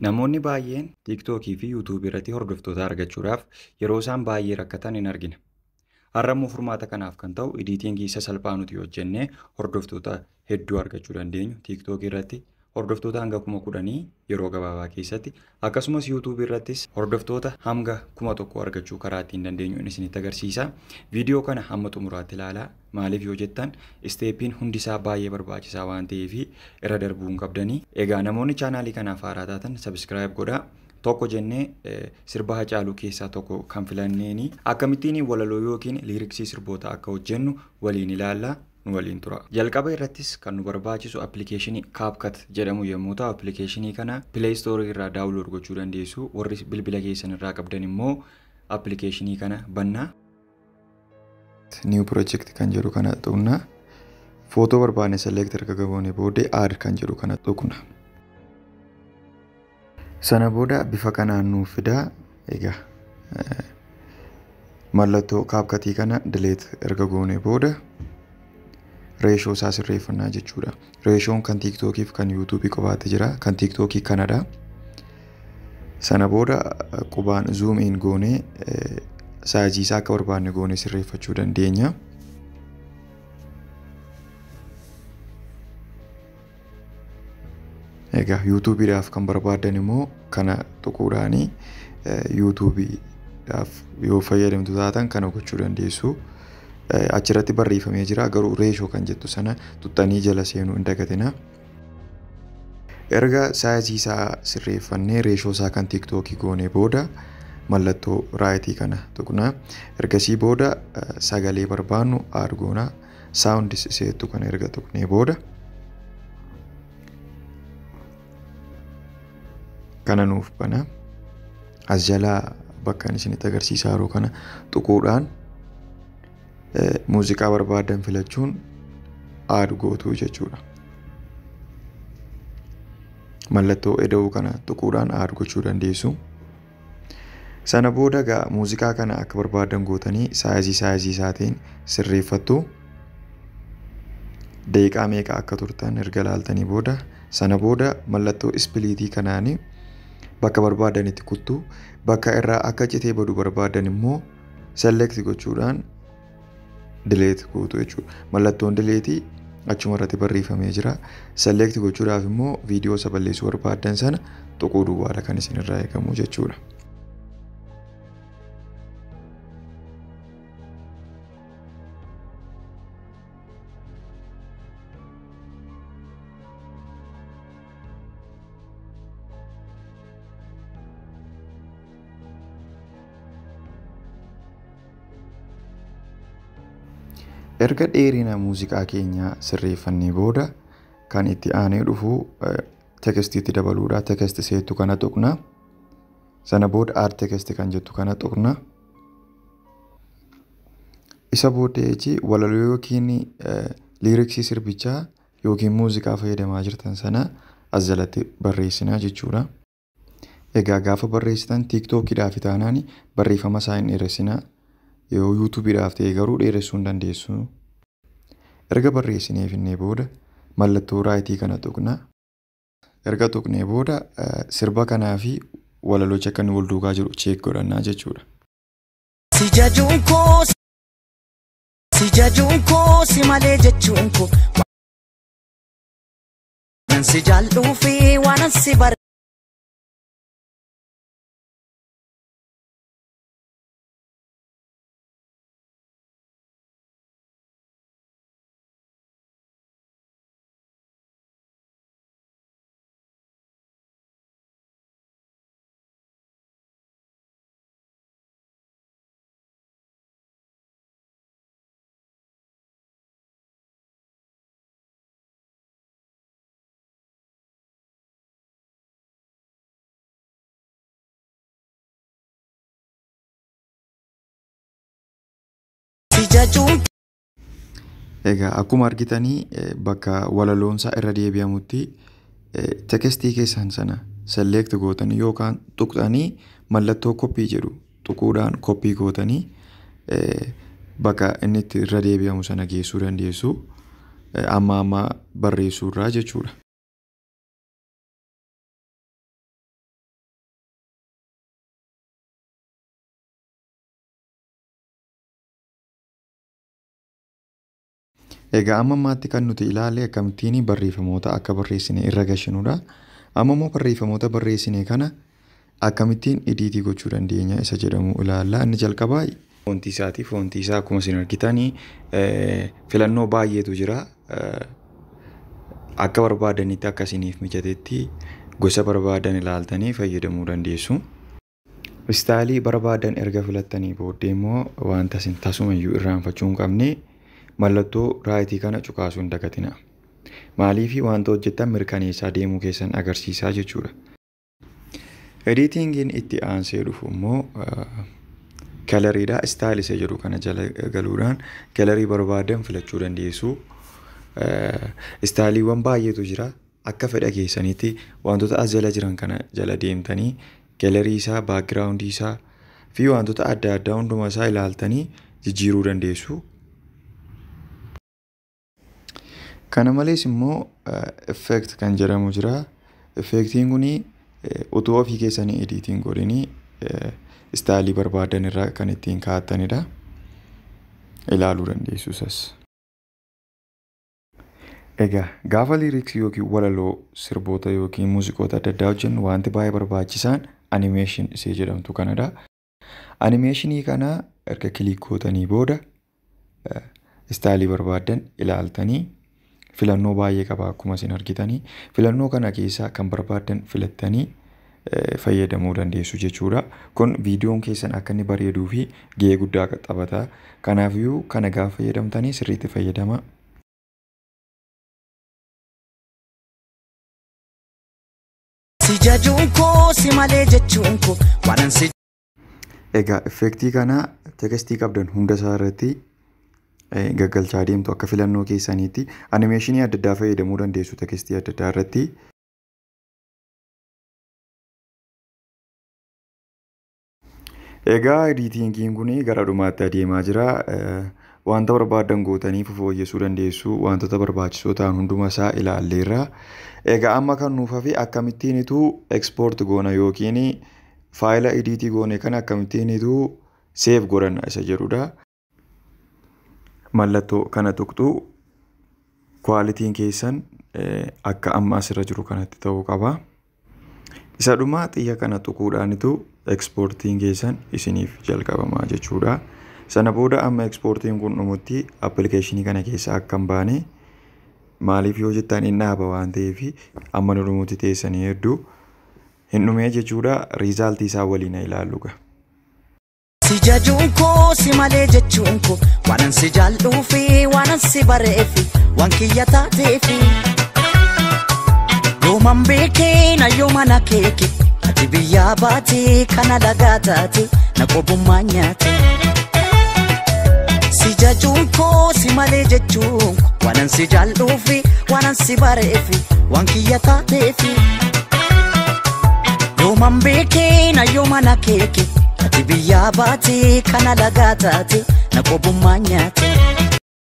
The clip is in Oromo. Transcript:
Namoonni baay'een TikTokii fi YouTube irratti hordoftoota argachuudhaaf yeroo isaan baay'ee rakkatan hin argina. Har'a immoo furmaata kanaaf kan ta'u ediitingii isa salphaa nuti hojjennee hordoftoota hedduu argachuu dandeenyu. TikTok irratti hordoftoota hanga 10,000 yeroo gabaabaa keessatti, akkasumas YouTube irrattis hordoftoota hanga 1,000 argachuu karaa ittiin dandeenyu isinitti agarsiisa. Viidiyoo kana hamma xumuraatti ilaalaa. Maaliif yoo jettan isteepiin hundisaa baay'ee barbaachisaa waan ta'eef irra darbuu hin qabdanii. Egaa namoonni chaanaalii kanaaf haaraa taatan subscribe godhaa. Tokko jennee sirba Hacaaluu keessaa tokko kan filanneeni akkamittiin walaloo yookiin liiriksii sirboota akka hojjennu waliin ilaallaa. Nu waliin tura. Jalqaba irrattis kan nu barbaachisu appilikeeshinii CapCut jedhamu yommuu ta'u, appilikeeshinii kana Play Store irraa daawunlood gochuu dandeessu. Warri bilbila keessan irraa qabdan immoo appilikeeshinii kana bannaa. New project kan jedhu kana tuqna. Footoo barbaanne select erga goone booda add kan jedhu kana tuqna. Sana booda bifa kanaan nuuf fida. Egaa mallattoo CapCut kana delete erga goone booda reeshoo isaa sirreeffannaa jechuudha. Reeshoon kan TikTokii fi kan YouTube qofaatti jira. Kan TikTokii kanadha. Sana booda qubaan zoom in goone saayizii isaa akka barbaanne goone sirreeffachuu dandeenya. Egaa YouTubeidhaaf kan barbaadan immoo kana tuquudhaanii YouTubeidhaaf yoo fayyadamtu taatan kana gochuu dandeessu. Achirratti barreeffamee jira, garuu reeshoo kan jettu sana tuttanii jala seenuu hin dagatina. Erga saayizii isaa sirreeffannee reeshoo isaa kan TikTokii goone booda mallattoo raayitii kana tuqna. Ergasii booda sagalee barbaannu add goona. Soundis iseettu kana erga tuqnee booda kana nuuf bana. As jalaa bakka isinitti agarsiisaa jiru kana tuquudhaan muuziqaa barbaadan filachuun add gootuu jechuudha. Mallattoo eda'uu kana tuquudhaan add gochuu dandeessu. Sana booda gaa muuziqaa kana akka barbaadan gootanii saayizii isaatiin sirreeffattu. Daqiiqaa meeqa akka turtan erga ilaaltanii booda sana booda mallattoo ispiliitii kanaanii bakka barbaadanitti kuttu. Bakka irraa akka citee badu barbaadan immoo select gochuudhaan delete gootu jechuudha. Mallattoon delete achuma irratti barreeffamee jira. Select gochuudhaaf immoo viidiyoo isa balleessuu barbaadan sana tuquu duwwaadha kan isin irraa eegamu jechuudha. Erga dheerina muuziqaa keenyaa sirreeffannee booda kan itti aanee dhufu tekestiitti dabaluudha. Tekesti seettu kana tuqna. Sana booda add tekesti kan jettu kana tuqna. Isa booddee walaloo yookiin liiriksii sirbichaa yookiin muuziqaa fayyadamaa jirtan sana as jalatti barreessinaa jechuudha. Egaa gaafa barreessitan TikTokiidhaaf taanaan barreeffama isaa hin dheeressinaa. Yoo YouTubeidhaaf ta'e garuu dheeressuu hin dandeessu. Erga barreessinee finnee booda mallattoo raayitii kana tuqna. Erga tuqnee booda sirba kanaa fi walalocha akka inni wal duukaa jiru check godhannaa jechuudha. Si jajuun koo si malee jechuun koo si jaalluu fi waan si bar Egaa akkuma argitanii bakka walaloonsaa irra deebi'amutti tekestii keessan sana select gootanii yookaan tuqxanii mallattoo koppii jedhu tuquudhaan koppii gootanii bakka inni itti irra deebi'amu sana geessuu dandeessu. Amma barreessuu irraa jechuudha. Egaa amma ammaatti kan nuti ilaalle akkamittiin barreeffamoota akka barreessine irra gashinudha. Amma immoo barreeffamoota barreessine kana akkamittiin ediitii gochuu dandeenya isa jedhamu ilaalla. Inni jalqabaa foontii isaati. Foontii isaa akkuma isin argitanii filannoo baay'eetu jira. Akka barbaadanitti akka isiniif mijatetti gosa barbaadan ilaaltanii fayyadamuu dandeessu. Istaayilii barbaadan erga filattanii booddee immoo wanta isin tasumayyuu irraanfachuu hin qabne mallattoo raayitii kana cuqaasuu hin dagatina. Maaliif wanta hojjettan mirkaneessaa deemuu keessan agarsiisaa jechuudha. Editingiin itti aansee dhufu immoo galeriidha. Istaayilii isa jedhu kana jala galuudhaan galerii barbaadan filachuu dandeessu. Istaayiliiwwan baay'eetu jira. Akka fedha keessanitti wantoota as jala jiran kana jala deemtanii galerii isaa, baakgiraawundii isaa fi wantoota adda addaa hunduma isaa ilaaltanii jijjiiruu dandeessu. Kana malees immoo effect kan jedhamu jira. Effectiin kun utuu ofii keessanii editing godhanii istaayilii barbaadan irraa kan ittiin kaa'attanidha. Ilaaluu dandeessu isas. Egaa gaafa liiriksii yookiin walaloo sirboota yookiin muuziqoota adda addaa hojjennu wanti baay'ee barbaachisaan animation isee jedhamtu kanadha. Animationii kana erga kilik gootanii booda istaayilii barbaadan ilaaltanii filannoo baay'ee qaba akkuma isin argitanii. Filannoo kana keessaa kan barbaadan filattanii fayyadamuu dandeessu jechuudha. Kun viidiyoon keessan akka inni bareeduu fi gahee guddaa taphata. Kanaafiyyuu kana gaafa fayyadamtanii sirriitti fayyadama. Egaa effektii kana tekstii qabdan hunda isaa irratti gaggalchaa deemtu akka filannoo keessaniitti. Animeeshinii adda addaa fayyadamuu dandeessu tekstii adda addaa irratti. Egaa editingiin kun gara dhumaatti adeemaa jira. Wanta barbaadan gootanii fooyyessuu dandeessu. Wantoota barbaachisoo ta'an hunduma isaa ilaalleerra. Egaa amma kan nuuf hafe akkamittiinitu export goona yookiin faayila editii goone kana akkamittiinitu save godhanna isa jedhudha. Mallattoo kana tuqxu kwaalitiin keessan akka amma asirra jiru kanatti ta'uu qaba. Isa dhumaa xiyya kana tuquudhaanitu exportiin keessan isiniif jalqabamaa jechuudha. Sana booda amma exportiin kun dhumutti appilikeeshinii kana keessa akka hin baane maaliif yoo jettan hin dhaaba waan ta'eef amma dhumutti teessanii hedduu hin dhumee jechuudha. Riizaaltii isaa waliin ilaallu. Si jajuun koo si malee jechuun koo waan si jaalluu fi waan si bareefi waan kiyya taateefi yooman beekee na yoomana keeke ati biyyaa baatee kana lagaa taate na qobummaa nyaate. Si jajuun koo si malee jechuun waan si jaalluu fi waan si bareefi waan kiyya taateefi yooman beekee na yoomana keeke ati biyyaa baatee kana lagaa taate na qobummaa nyaate.